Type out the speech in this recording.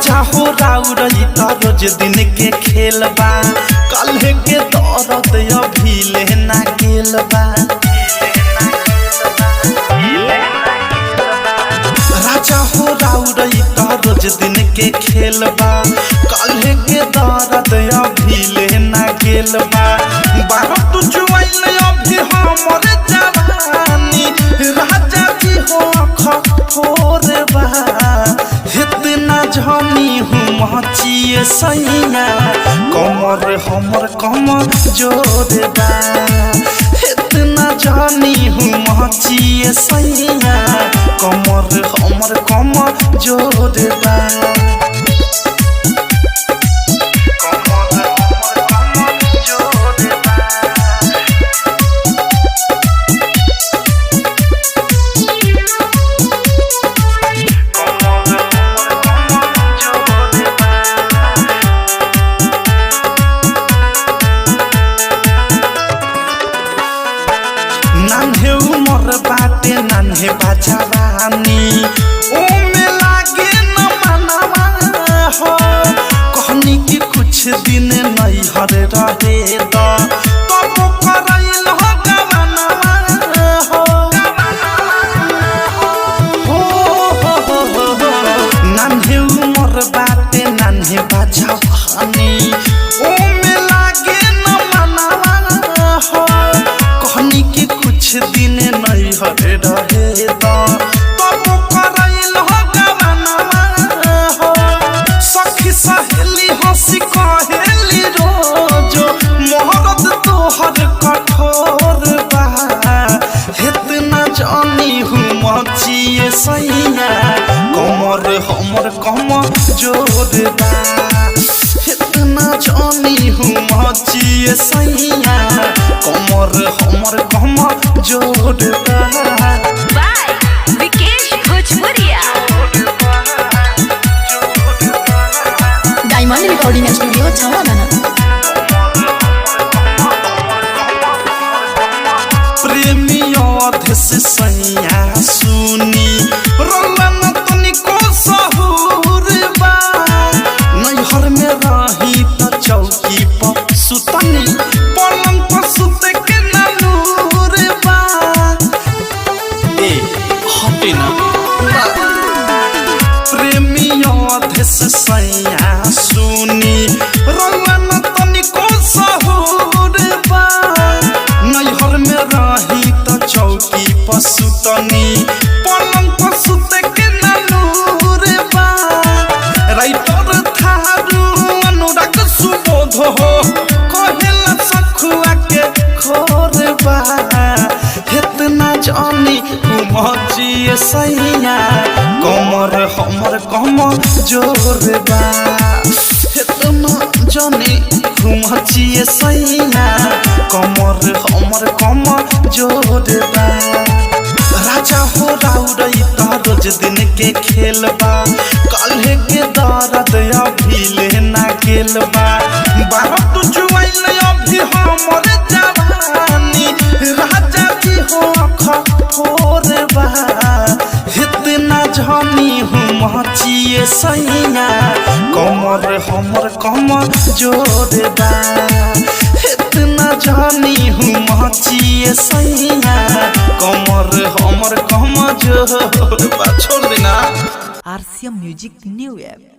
राजा हो राउरई त रोज दिन के खेल बा कल के दर्द अभी लेना गेल बा राजा हो राउरई त रोज दिन के खेल बा कल के दर्द अभी लेना गेल बा बारह तू जुआइल अभी हमर जवानी राजा जी हो खफोर बा इतना जानी हूँ मचिए सैया कमर हमर कमर जोर बा इतना जानी हूँ मचिए सैया कमर हमर कमर जोर बा नान्हे उमर बाटे नान्हे बाजावानी ओ में लागे न मनवा हो कहनी कि कुछ दिन नहीं हर रहे द तब करैल हो गवनवा हो नान्हे उमर बाटे नान्हे बाजावानी ओ में लागे न मनवा हो कहनी कि कुछ दिन नहीं हरे रहे तब करैल हो गवनवा हो सखी सहेली हंसी कहेली रोज मोहरत तोहर कठोर बा इतना जानी हूँ मचिए सैया कमर हमर कमर जोर बा इतना जानी हूँ मचिए सैया कमर हमर कमर जोर बा बाय विकेश भोजपुरिया डायमंड रिकॉर्डिंग स्टूडियो छावना प्रेमियों देश सैया सुनी रोलन तनिको सहूर बा नैहर में रही त चौकी पर सुतनी पलंग पर सुते के नूर बा ए हटे ना प्रेमियों देश सैया सुनी रोलन तनिको सहूर बा नैहर में रही त चौकी पर सुतनी पलंग पर सुते के नूर बा राइटर थारू अनुराग सुबोध हो कहेला सखुआ के खोर बा इतना जानी मचिए सैया कमर हमर कमर जोर बा इतना जानी मचिए सैया कमर हमर कमर जोर बा राजा हो राउरई त रोज दिन के खेल बा कल के दर्द अभी लेना गेल बा बारह तू जुआइल अभी हमर जवानी राजा जी हो खफोर बा इतना जानी हूँ मचिए सैया कमर हमर कमर जोर बा इतना जानी हूँ मचिए सैया कमर हमर कमर जोर बा छोड़ देना RCM Music New App